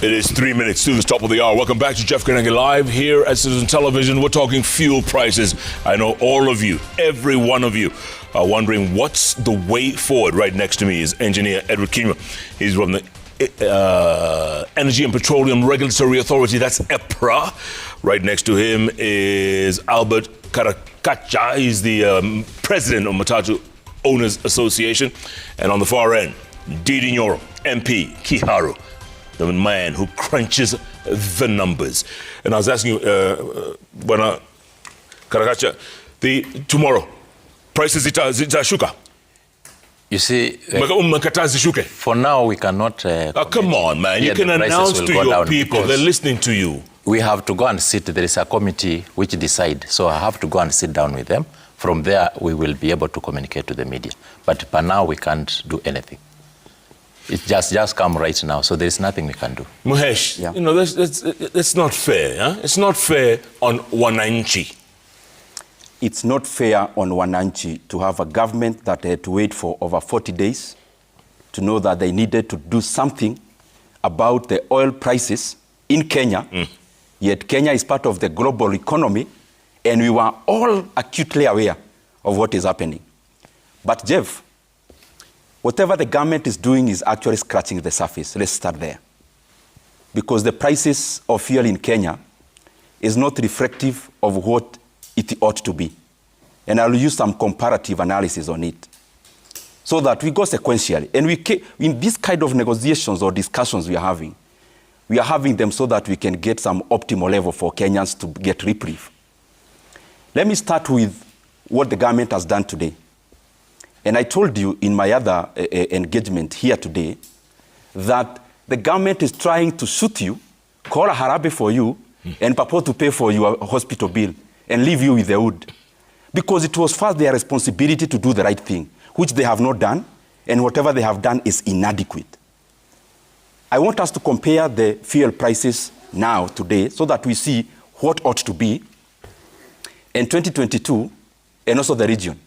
It is 3 minutes to the top of the hour. Welcome back to Jeff Koinange Live here at Citizen Television. We're talking fuel prices. I know all of you, every one of you, are wondering what's the way forward. Right next to me is engineer Edward Kenyan. He's from the Energy and Petroleum Regulatory Authority, that's EPRA. Right next to him is Albert Karakacha. He's the president of Matatu Owners Association. And on the far end, Didi Nyoro, MP, Kiharu, the man who crunches the numbers. And I was asking you, Bwana Karakacha, tomorrow, prices zitashuka? You see, for now we cannot... come on, man. You can announce to your people. They're listening to you. We have to go and sit. There is a committee which decide. So I have to go and sit down with them. From there, we will be able to communicate to the media. But for now, we can't do anything. It just come right now. So there is nothing we can do. Muhesh, yeah. You know, that's not fair. Huh? It's not fair on wananchi. It's not fair on wananchi to have a government that had to wait for over 40 days to know that they needed to do something about the oil prices in Kenya. Yet Kenya is part of the global economy, and we were all acutely aware of what is happening. But Jeff, whatever the government is doing is actually scratching the surface. Let's start there. Because the prices of fuel in Kenya is not reflective of what it ought to be. And I'll use some comparative analysis on it so that we go sequentially. And in this kind of negotiations or discussions we are having them so that we can get some optimal level for Kenyans to get reprieve. Let me start with what the government has done today. And I told you in my other engagement here today that the government is trying to shoot you, call a harabe for you, and purport to pay for your hospital bill and leave you with the wood. Because it was first their responsibility to do the right thing, which they have not done, and whatever they have done is inadequate. I want us to compare the fuel prices now, today, so that we see what ought to be in 2022 and also the region.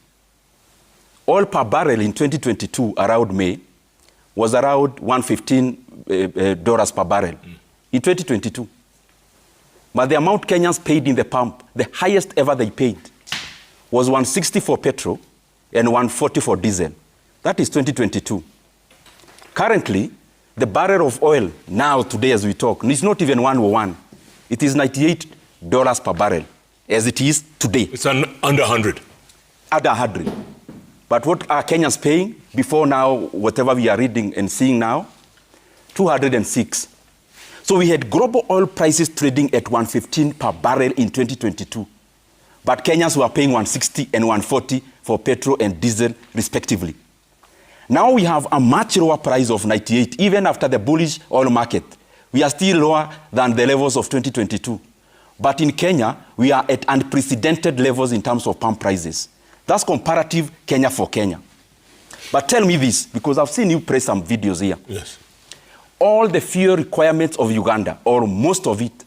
Oil per barrel in 2022 around May was around $115 per barrel in 2022. But the amount Kenyans paid in the pump, the highest ever they paid, was $160 for petrol and $140 for diesel. That is 2022. Currently, the barrel of oil now, today as we talk, it's not even 101. It is $98 per barrel as it is today. It's under 100. Under 100. But what are Kenyans paying before now, whatever we are reading and seeing now? 206. So we had global oil prices trading at $115 per barrel in 2022. But Kenyans were paying $160 and $140 for petrol and diesel, respectively. Now we have a much lower price of $98, even after the bullish oil market. We are still lower than the levels of 2022. But in Kenya, we are at unprecedented levels in terms of pump prices. That's comparative Kenya for Kenya. But tell me this, because I've seen you press some videos here. Yes. All the fuel requirements of Uganda, or most of it,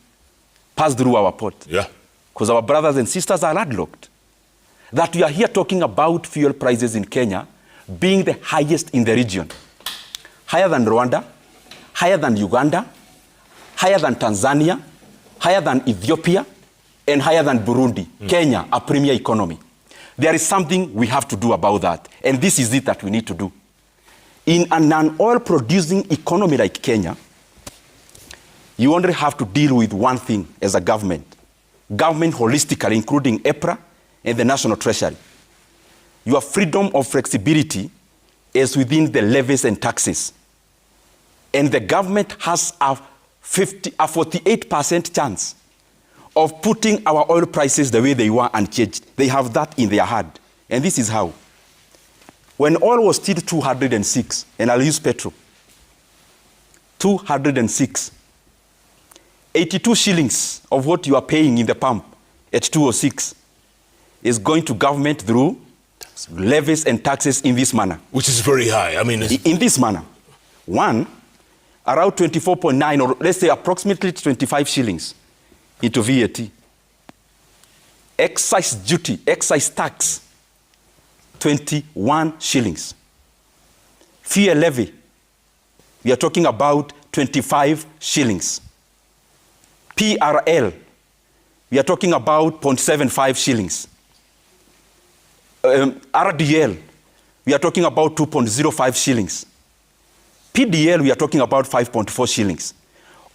pass through our port. Yeah. Because our brothers and sisters are landlocked. That we are here talking about fuel prices in Kenya being the highest in the region. Higher than Rwanda, higher than Uganda, higher than Tanzania, higher than Ethiopia, and higher than Burundi. Kenya, a premier economy. There is something we have to do about that. And this is it that we need to do. In a non-oil producing economy like Kenya, you only have to deal with one thing as a government. Government holistically, including EPRA and the National Treasury. Your freedom of flexibility is within the levies and taxes. And the government has a 48% chance of putting our oil prices the way they were unchanged. They have that in their hand. And this is how. When oil was still 206, and I'll use petrol, 206, 82 shillings of what you are paying in the pump at 206 is going to government through levies and taxes in this manner. Which is very high. I mean, in this manner. One, around 24.9, or let's say approximately 25 shillings into VAT. Excise duty, excise tax, 21 shillings. Fuel levy, we are talking about 25 shillings. PRL, we are talking about 0.75 shillings. RDL, we are talking about 2.05 shillings. PDL, we are talking about 5.4 shillings.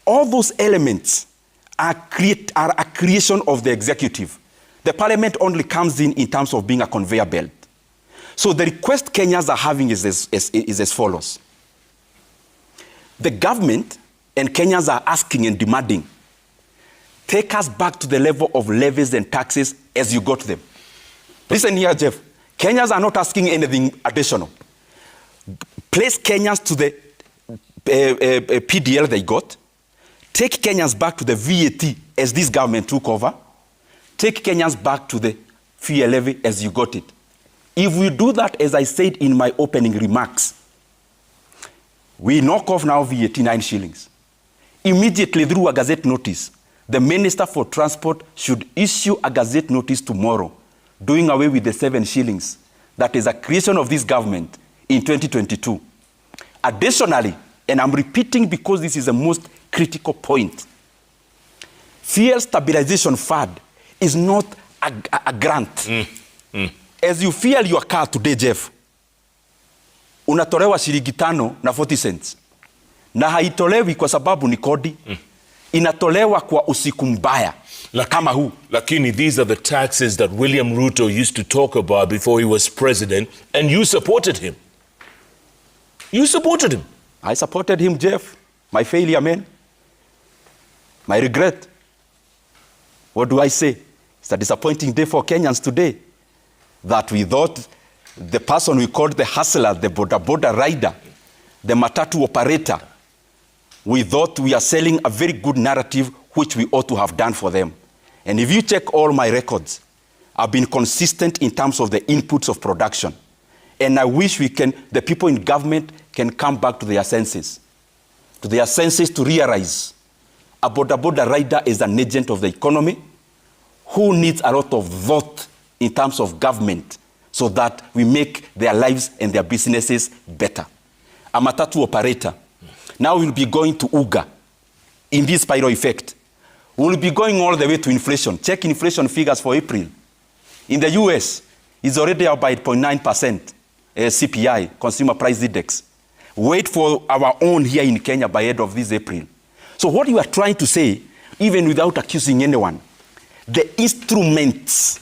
All those elements are a creation of the executive. The parliament only comes in terms of being a conveyor belt. So the request Kenyans are having is as follows. The government and Kenyans are asking and demanding, take us back to the level of levies and taxes as you got them. Listen here, Jeff. Kenyans are not asking anything additional. Place Kenyans to the PDL they got. Take Kenyans back to the VAT as this government took over. Take Kenyans back to the fuel levy as you got it. If we do that, as I said in my opening remarks, we knock off now VAT 9 shillings. Immediately through a gazette notice, the Minister for Transport should issue a gazette notice tomorrow, doing away with the 7 shillings. That is a creation of this government in 2022. Additionally, and I'm repeating because this is the most critical point, Fuel Stabilization Fund is not a grant. As you fuel your car today, Jeff, unatolewa shilingi 5 na 40 cents. Na haitolewi kwa sababu ni kodi. Inatolewa kwa usiku mbaya. Kama huu. Lakini, these are the taxes that William Ruto used to talk about before he was president, and you supported him. You supported him. I supported him, Jeff. My failure, man. My regret. What do I say? It's a disappointing day for Kenyans today. That we thought the person we called the hustler, the border rider, the matatu operator, we thought we are selling a very good narrative which we ought to have done for them. And if you check all my records, I've been consistent in terms of the inputs of production. And I wish the people in government can come back to their senses to realize a border rider is an agent of the economy who needs a lot of thought in terms of government so that we make their lives and their businesses better. A matatu operator now will be going to UGA in this spiral effect. We'll be going all the way to inflation. Check inflation figures for April. In the US, it's already up by 0.9%. CPI, Consumer Price Index. Wait for our own here in Kenya by end of this April. So what you are trying to say, even without accusing anyone, the instruments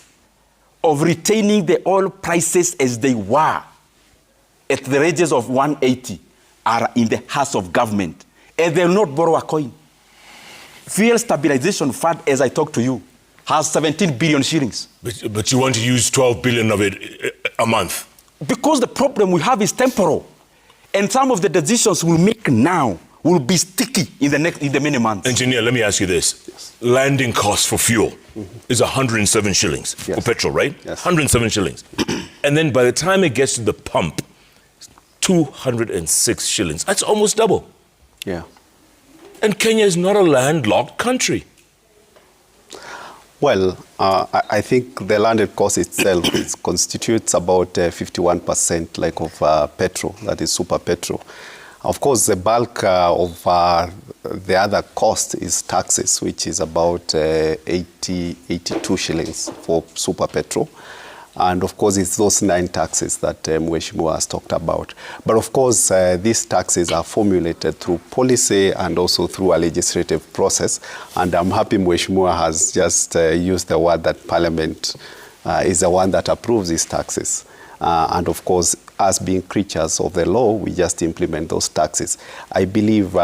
of retaining the oil prices as they were at the ranges of 180 are in the hands of government. And they will not borrow a coin. Fuel Stabilization Fund, as I talk to you, has 17 billion shillings. But you want to use 12 billion of it a month? Because the problem we have is temporal. And some of the decisions we'll make now will be sticky in the many months. Engineer, let me ask you this. Yes. Landing cost for fuel is 107 shillings for petrol, right? Yes. 107 shillings. And then by the time it gets to the pump, 206 shillings. That's almost double. Yeah. And Kenya is not a landlocked country. Well, I think the landed cost itself constitutes about 51% like of petrol, that is super petrol. Of course, the bulk of the other cost is taxes, which is about 82 shillings for super petrol. And of course, it's those 9 taxes that Mheshimiwa has talked about. But of course, these taxes are formulated through policy and also through a legislative process. And I'm happy Mheshimiwa has just used the word that Parliament is the one that approves these taxes. And of course, as being creatures of the law, we just implement those taxes. I believe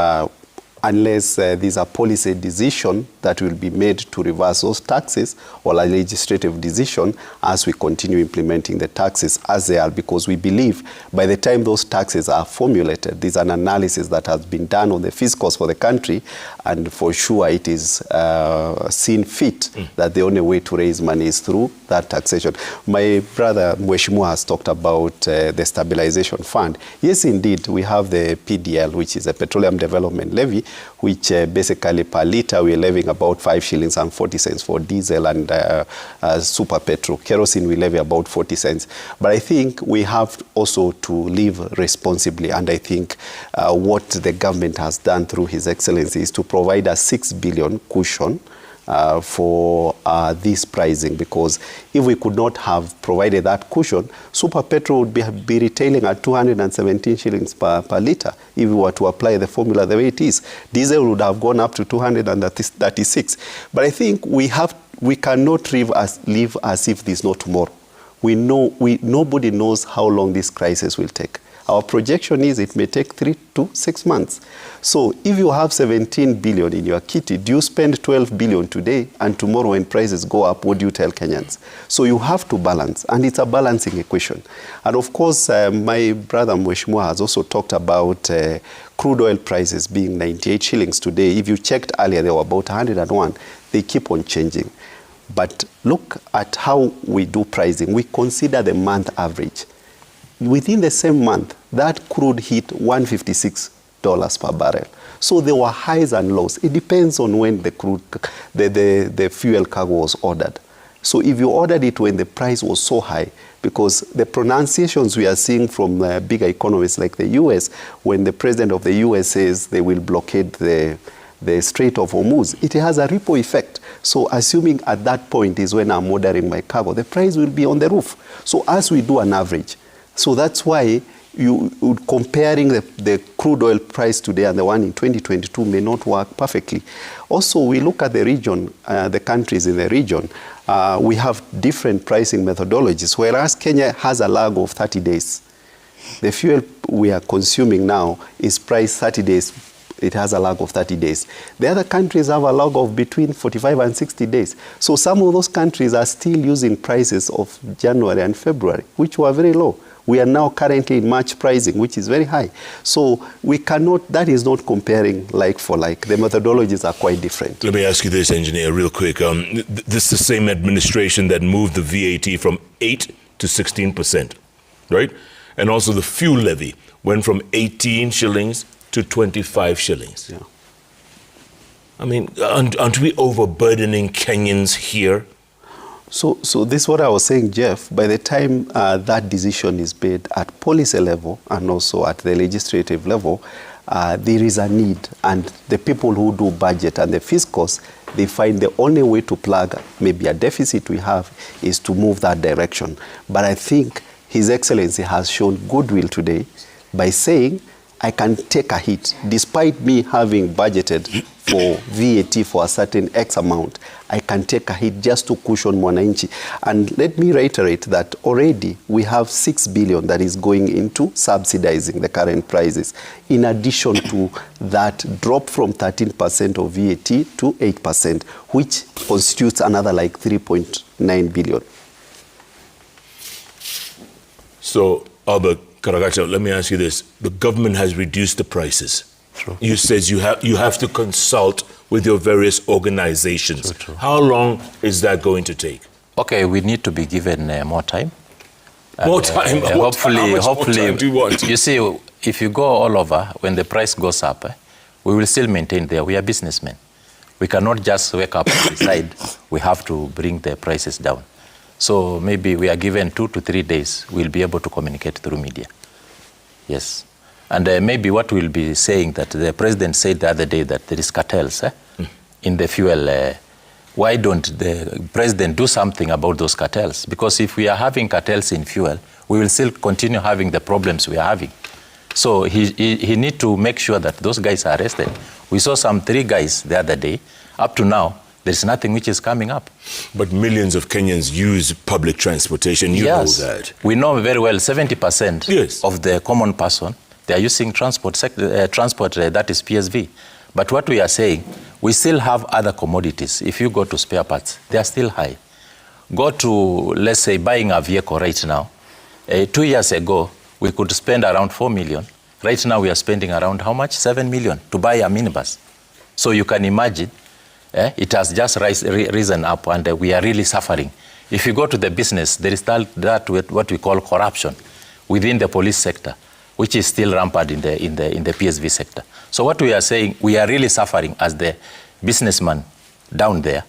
unless there's a policy decision that will be made to reverse those taxes or a legislative decision as we continue implementing the taxes as they are, because we believe by the time those taxes are formulated, there's an analysis that has been done on the fiscals for the country, And for sure, it is seen fit that the only way to raise money is through that taxation. My brother Mheshimiwa has talked about the stabilization fund. Yes, indeed, we have the PDL, which is a Petroleum Development Levy, which basically per litre we are levying about 5 shillings and 40 cents for diesel and super petrol. Kerosene we levy about 40 cents. But I think we have also to live responsibly, and I think what the government has done through His Excellency is to provide a 6 billion cushion for this pricing, because if we could not have provided that cushion, super petrol would be retailing at 217 shillings per litre if we were to apply the formula the way it is. Diesel would have gone up to 236. But I think we cannot live as if there's no tomorrow. Nobody knows how long this crisis will take. Our projection is it may take 3 to 6 months. So if you have 17 billion in your kitty, do you spend 12 billion today, and tomorrow when prices go up, what do you tell Kenyans? So you have to balance, and it's a balancing equation. And of course, my brother Mheshimiwa has also talked about crude oil prices being 98 shillings today. If you checked earlier, they were about 101. They keep on changing. But look at how we do pricing. We consider the month average. Within the same month, that crude hit $156 per barrel. So there were highs and lows. It depends on when the fuel cargo was ordered. So if you ordered it when the price was so high, because the pronunciations we are seeing from bigger economies like the US, when the president of the US says they will blockade the Strait of Hormuz, it has a ripple effect. So assuming at that point is when I'm ordering my cargo, the price will be on the roof. So as we do an average, so that's why comparing the crude oil price today and the one in 2022 may not work perfectly. Also, we look at the region, the countries in the region, we have different pricing methodologies, whereas Kenya has a lag of 30 days. The fuel we are consuming now is priced 30 days. It has a lag of 30 days. The other countries have a lag of between 45 and 60 days. So some of those countries are still using prices of January and February, which were very low. We are now currently in March pricing, which is very high. So we cannot, that is not comparing like for like. The methodologies are quite different. Let me ask you this, engineer, real quick. This is the same administration that moved the VAT from 8 to 16%, right? And also the fuel levy went from 18 shillings to 25 shillings. Yeah. I mean, aren't we overburdening Kenyans here? So this is what I was saying, Jeff. By the time that decision is made at policy level and also at the legislative level, there is a need. And the people who do budget and the fiscals, they find the only way to plug maybe a deficit we have is to move that direction. But I think His Excellency has shown goodwill today by saying, I can take a hit. Despite me having budgeted for VAT for a certain X amount, I can take a hit just to cushion mwananchi. And let me reiterate that already we have 6 billion that is going into subsidizing the current prices, in addition to that drop from 13% of VAT to 8%, which constitutes another like 3.9 billion. So, Albert Karagacha, let me ask you this. The government has reduced the prices. True. You says you have to consult with your various organizations. True. How long is that going to take? Okay, we need to be given more time. More time? Hopefully, how much more time do you want? You see, if you go all over, when the price goes up, we will still maintain there. We are businessmen. We cannot just wake up and decide we have to bring the prices down. So maybe we are given 2 to 3 days, we'll be able to communicate through media. Yes. And maybe what we'll be saying, that the president said the other day that there is cartels in the fuel. Why don't the president do something about those cartels? Because if we are having cartels in fuel, we will still continue having the problems we are having. So he need to make sure that those guys are arrested. We saw some 3 guys the other day. Up to now, there's nothing which is coming up. But millions of Kenyans use public transportation. You know that. We know very well 70% Yes. of the common person, they are using transport that is PSV. But what we are saying, we still have other commodities. If you go to spare parts, they are still high. Go to, let's say, buying a vehicle right now. 2 years ago, we could spend around 4 million. Right now, we are spending around how much? 7 million to buy a minibus. So you can imagine, it has just risen up, and we are really suffering. If you go to the business, there is that what we call corruption within the police sector, which is still rampant in the PSV sector. So what we are saying, we are really suffering as the businessman down there.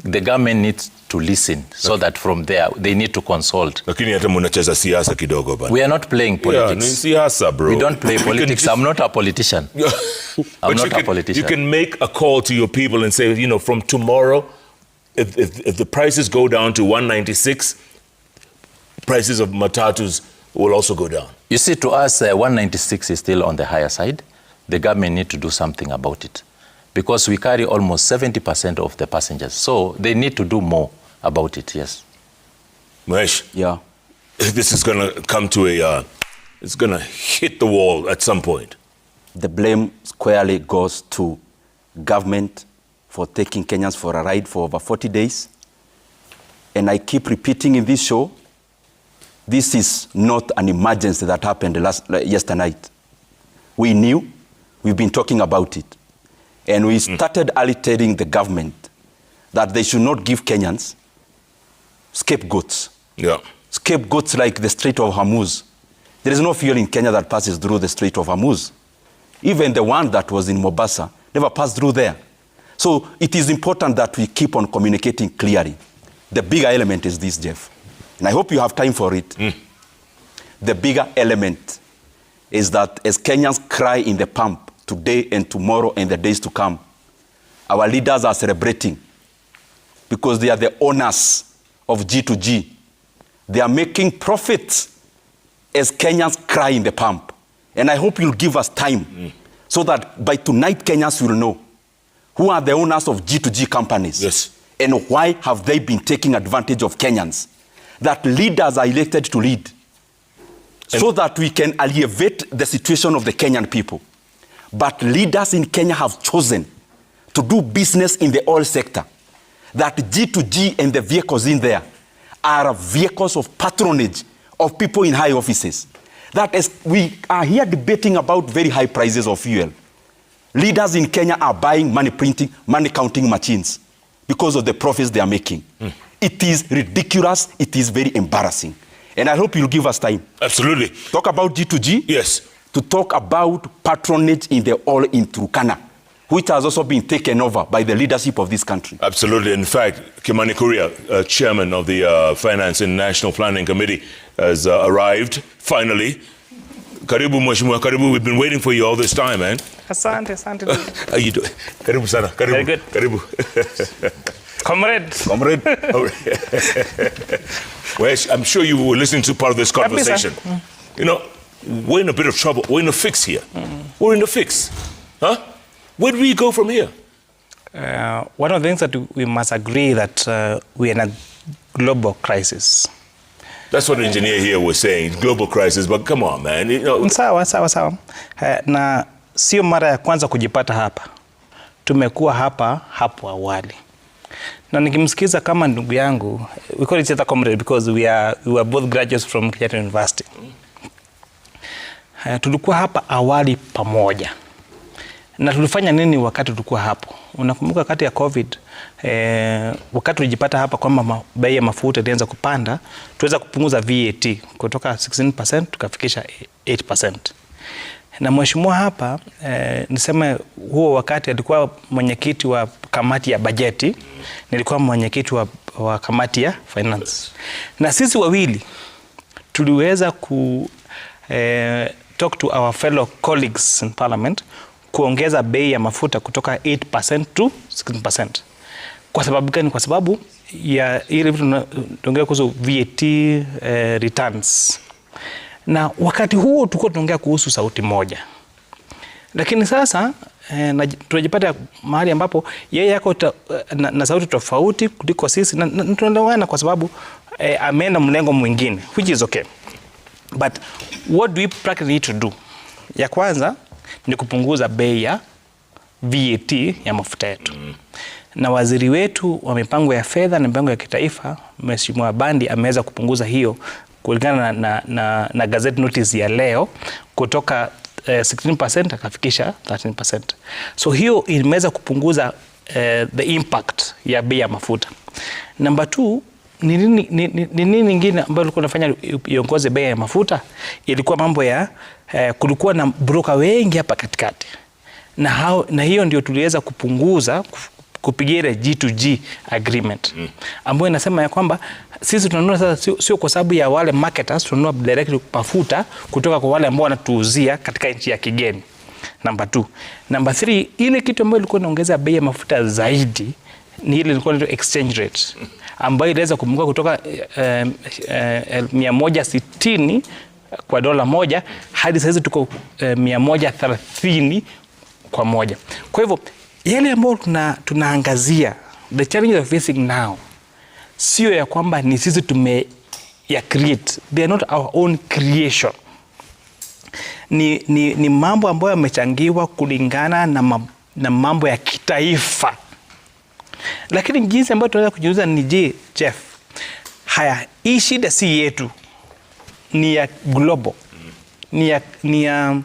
The government needs to listen, so that from there they need to consult. Lakini hata mnacheza siasa kidogo bana. We are not playing politics. Yeah, ni siasa, bro. We don't play politics. I'm not a politician. I'm not a politician. You can make a call to your people and say, from tomorrow, if the prices go down to 196, prices of matatus will also go down. You see, to us, 196 is still on the higher side. The government need to do something about it, because we carry almost 70% of the passengers. So they need to do more about it, yes. Mahesh, Yeah. this is going to come to it's going to hit the wall at some point. The blame squarely goes to government for taking Kenyans for a ride for over 40 days. And I keep repeating in this show, this is not an emergency that happened yesterday night. We knew, we've been talking about it. And we started early telling the government that they should not give Kenyans scapegoats. Yeah. Scapegoats like the Strait of Hormuz. There is no fuel in Kenya that passes through the Strait of Hormuz. Even the one that was in Mombasa never passed through there. So it is important that we keep on communicating clearly. The bigger element is this, Jeff. And I hope you have time for it. The bigger element is that as Kenyans cry in the pump today and tomorrow and the days to come, our leaders are celebrating because they are the owners of G2G. They are making profits as Kenyans cry in the pump. And I hope you'll give us time so that by tonight Kenyans will know who are the owners of G2G companies. Yes. And why have they been taking advantage of Kenyans? That leaders are elected to lead so that we can alleviate the situation of the Kenyan people. But leaders in Kenya have chosen to do business in the oil sector. That G2G and the vehicles in there are vehicles of patronage of people in high offices. That is, we are here debating about very high prices of fuel. Leaders in Kenya are buying money printing, money counting machines because of the profits they are making. It is ridiculous. It is very embarrassing. And I hope you'll give us time. Absolutely. Talk about G2G. Yes. To talk about patronage in the oil in Turkana, which has also been taken over by the leadership of this country. Absolutely. In fact, Kimani Kuria, chairman of the Finance and National Planning Committee, has arrived finally. Karibu Mheshimiwa, karibu. We've been waiting for you all this time, man. Asante. How you doing? Karibu sana. Karibu. Very good. Karibu. Comrade. Well, I'm sure you were listening to part of this conversation. We're in a bit of trouble. We're in a fix here. We're in a fix. Huh? Where do we go from here? One of the things that we must agree that we're in a global crisis. That's what the engineer here was saying, global crisis, but come on, man. Sawa. Na sio mara ya kwanza kujipata hapa. Tumekuwa hapa hapo awali. Na nikimsikiza kama ndugu yangu, we call each other comrade because we were both graduates from Kenyan University. Tulikuwa hapa awali pamoja. Na tulifanya nini wakati tulikuwa hapo? Unakumbuka wakati ya COVID, wakati tulijipata hapa kwamba bei ya mafuta ilianza kupanda, tuweza kupunguza VAT kutoka 16% tukafikisha 8%. Na mheshimiwa hapa, niseme huo wakati alikuwa mwenyekiti wa kamati ya bajeti, nilikuwa mwenyekiti wa kamati ya finance. Na sisi wawili tuliweza talk to our fellow colleagues in parliament kuongeza bei ya mafuta kutoka 8% to 16%. Kwa sababu gani? Kwa sababu ya ile vitu tunaongea kuhusu VAT returns. Na wakati huo tulikuwa tunaongea kuhusu sauti moja. Lakini sasa tunajipata mahali ambapo yeye yako na sauti tofauti kuliko sisi, na tunaelewana kwa sababu ameenda mlengo mwingine, which is okay. But what do we practically need to do? Ya kwanza ni kupunguza bei ya VAT ya mafuta yetu. Na waziri wetu wa mipango ya fedha na mipango ya kitaifa, Mheshimiwa Bandi, ameweza kupunguza hiyo kulingana na gazette notice ya leo kutoka 16% akafikisha 13%. So hiyo imeweza kupunguza the impact ya bei ya mafuta. Number 2, ni nini nyingine ambayo ilikuwa inafanya iongoze bei ya mafuta? Ilikuwa mambo ya kulikuwa na broker wengi hapa katikati. Na hiyo ndio tuliweza kupunguza kupigia ile G2G agreement ambayo inasema ya kwamba sisi tunanunua sasa sio kwa sababu ya wale marketers, tunanunua directly mafuta kutoka kwa wale ambao wanatuuzia katika nchi ya kigeni. Number 2. Number 3, ile kitu ambayo ilikuwa inaongeza bei ya mafuta zaidi ni ile ilikuwa inaitwa exchange rate ambayo iliweza kupungua kutoka 160 kwa dola moja hadi sasa tuko 130 kwa moja. Kwa hivyo yale ambayo tunaangazia, the challenges of facing now, sio ya kwamba ni sisi ya create, they are not our own creation. Ni mambo ambayo yamechangiwa kulingana na mambo ya kitaifa. Lakini jinsi ambayo tunaweza kujiuliza ni Jeff, haya, hii shida si yetu, ni ya global, ni ya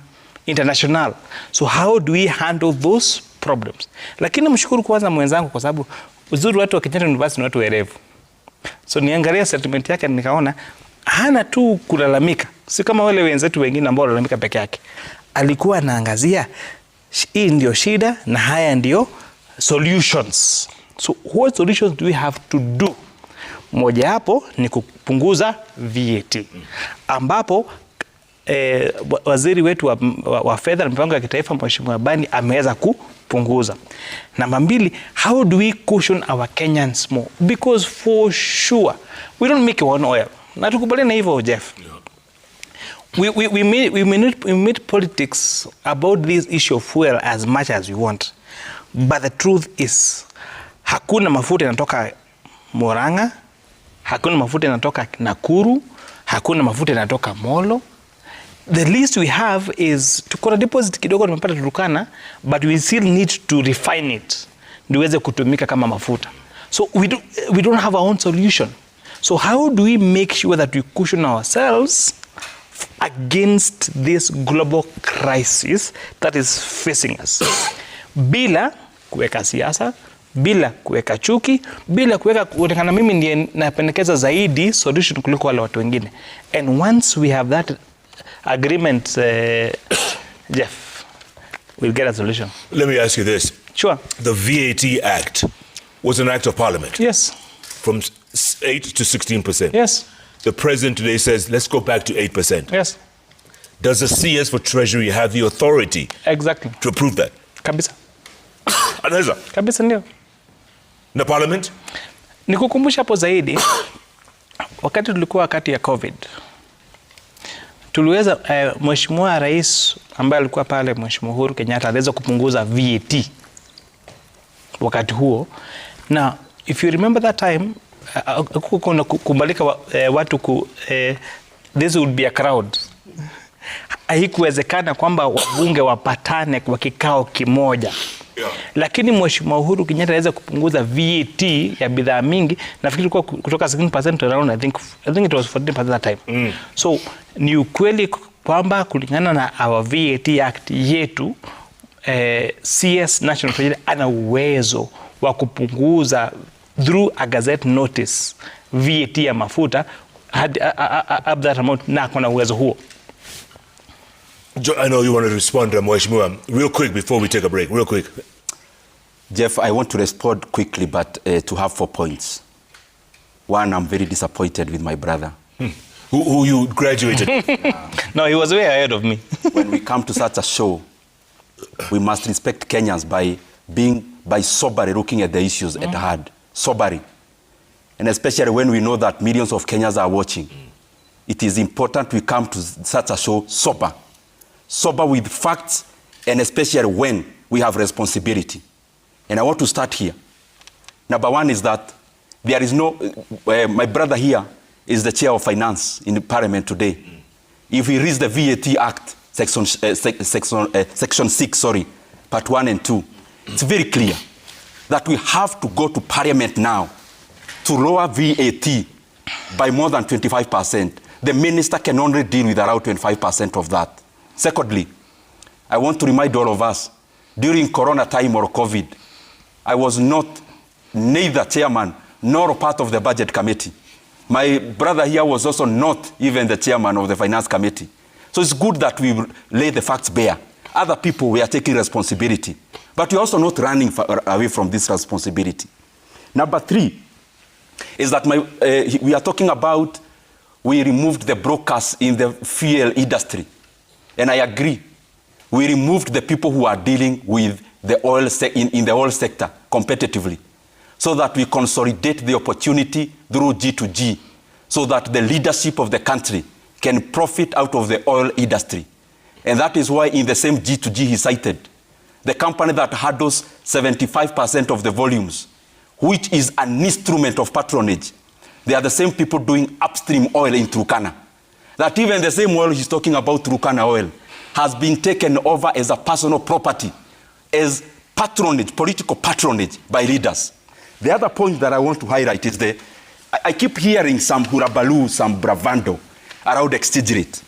international. So how do we handle those problems? Lakini mshukuru kwanza mwenzangu kwa sababu uzuri watu wa Kenyatta University ni watu werevu. So niangalia statement yake nikaona hana tu kulalamika. Si kama wale wenzetu wengine ambao walalamika peke yake. Alikuwa anaangazia hii ndio shida na haya ndio solutions. So what solutions do we have to do? Moja hapo ni kupunguza VAT. Ambapo waziri wetu wa fedha na mipango ya kitaifa Mheshimiwa Bani ameweza kupunguza. Namba 2, how do we cushion our Kenyans more? Because for sure we don't make one oil. Na tukubaliana na hivyo Jeff. We made politics about this issue of fuel as much as we want. But the truth is hakuna mafuta yanatoka Murang'a, hakuna mafuta yanatoka Nakuru, hakuna mafuta yanatoka Molo. The least we have is tukona deposit kidogo tumepata Turkana, but we still need to refine it ndiweze kutumika kama mafuta. So we don't have our own solution. So how do we make sure that we cushion ourselves against this global crisis that is facing us? Bila kuweka siasa, bila kuweka chuki, bila kuweka kuonekana mimi ndiye napendekeza zaidi solution kuliko wale watu wengine. And once we have that agreement, Jeff, we'll get a solution. Let me ask you this. Sure. The VAT Act was an act of parliament. Yes. From 8 to 16%. Yes. The president today says, let's go back to 8%. Yes. Does the CS for Treasury have the authority exactly to approve that? Kabisa. Anaweza? Kabisa ndio. Na parliament? Nikukumbusha hapo zaidi, wakati tulikuwa wakati ya COVID, tuliweza Mheshimiwa Rais ambaye alikuwa pale, Mheshimiwa Uhuru Kenyatta, aliweza kupunguza VAT wakati huo. Na if you remember that time, kuna kubalika watu this would be a crowd. Haikuwezekana kwamba wabunge wapatane kwa kikao kimoja. Yeah. Lakini Mheshimiwa Uhuru Kenyatta aliweza kupunguza VAT ya bidhaa mingi, nafikiri kwa kutoka 16% around I think it was 14% that time. So ni ukweli kwamba kulingana na our VAT Act yetu, CS National Treasury ana uwezo wa kupunguza through a gazette notice VAT ya mafuta up that amount, na kuna uwezo huo. I know you want to respond to Mheshimiwa real quick before we take a break. Real quick. Jeff, I want to respond quickly, but to have 4 points. One, I'm very disappointed with my brother. Who you graduated? No, he was way ahead of me. When we come to such a show, we must respect Kenyans by soberly looking at the issues at hand. Soberly. And especially when we know that millions of Kenyans are watching. It is important we come to such a show sober. Sober with facts, and especially when we have responsibility. And I want to start here. Number one is that there is no, my brother here is the chair of finance in the parliament today. If we read the VAT Act, section 6, part 1 and 2, it's very clear that we have to go to parliament now to lower VAT by more than 25%. The minister can only deal with around 25% of that. Secondly, I want to remind all of us, during Corona time or COVID, I was not neither chairman nor part of the budget committee. My brother here was also not even the chairman of the finance committee. So it's good that we lay the facts bare. Other people were taking responsibility, but we're also not running away from this responsibility. Number 3 is that we are talking about we removed the brokers in the fuel industry. And I agree. We removed the people who are dealing with the oil in the oil sector competitively, so that we consolidate the opportunity through G2G, so that the leadership of the country can profit out of the oil industry. And that is why in the same G2G he cited, the company that handles 75% of the volumes, which is an instrument of patronage, they are the same people doing upstream oil in Turkana. That even the same oil he's talking about, Turkana oil, has been taken over as a personal property, as patronage, political patronage by leaders. The other point that I want to highlight is I keep hearing some hurabaloo, some bravado around exchange rate.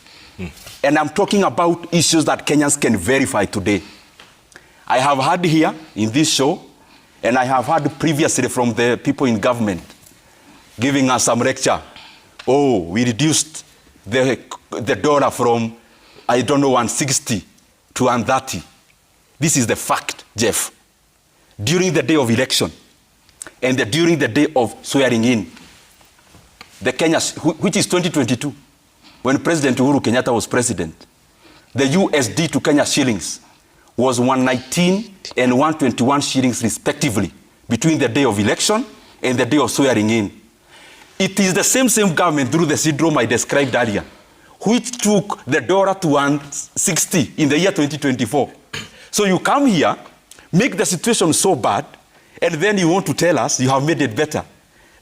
And I'm talking about issues that Kenyans can verify today. I have heard here in this show, and I have heard previously from the people in government giving us some lecture. Oh, we reduced the dollar from, I don't know, 160 to 130. This is the fact, Jeff. During the day of election and during the day of swearing in, the Kenya, which is 2022, when President Uhuru Kenyatta was president, the USD to Kenya shillings was 119 and 121 shillings respectively between the day of election and the day of swearing in. It is the same government through the syndrome I described earlier, which took the dollar to 160 in the year 2024. So you come here, make the situation so bad, and then you want to tell us you have made it better.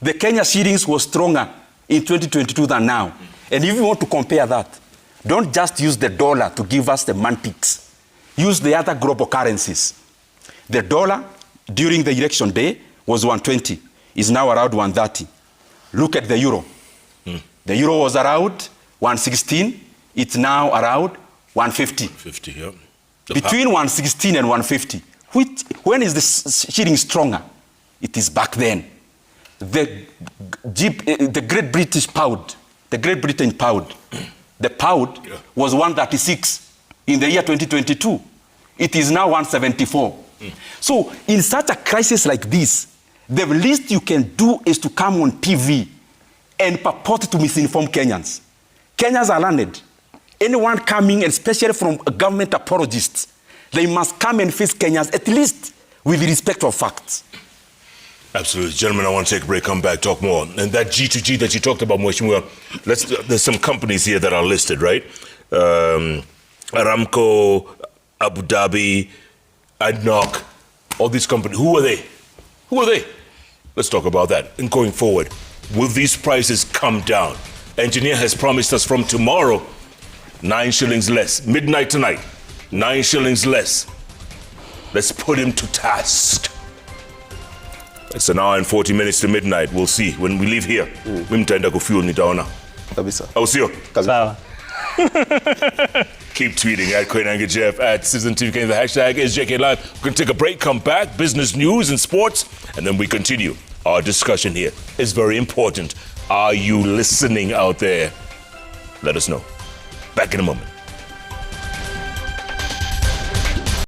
The Kenya shillings was stronger in 2022 than now. And if you want to compare that, don't just use the dollar to give us semantics. Use the other global currencies. The dollar during the election day was 120, is now around 130. Look at the euro. The euro was around 116, it's now around 150. 50, yeah. Between 116 and 150, when is the shilling stronger? It is back then. The Great British pound, the Great Britain pound, the pound was 136 in the year 2022. It is now 174. So in such a crisis like this, the least you can do is to come on TV and purport to misinform Kenyans. Kenyans are learned. Anyone coming, especially from government apologists, they must come and face Kenyans at least with respect of facts. Absolutely. Gentlemen, I want to take a break, come back, talk more. And that G2G that you talked about, Mheshimiwa, there's some companies here that are listed, right? Aramco, Abu Dhabi, ADNOC, all these companies. Who are they? Who are they? Let's talk about that. And going forward, will these prices come down? Engineer has promised us from tomorrow, 9 shillings less. Midnight tonight, 9 shillings less. Let's put him to task. It's an hour and 40 minutes to midnight. We'll see. When we leave here, mtaenda kufuel nitaona. Kabisa. Au sio? Sawa. Keep tweeting at Koinange Jeff, at Citizen TV. The hashtag is JK Live. We're going to take a break, come back, business news and sports, and then we continue. Our discussion here is very important. Are you listening out there? Let us know. Back in a moment.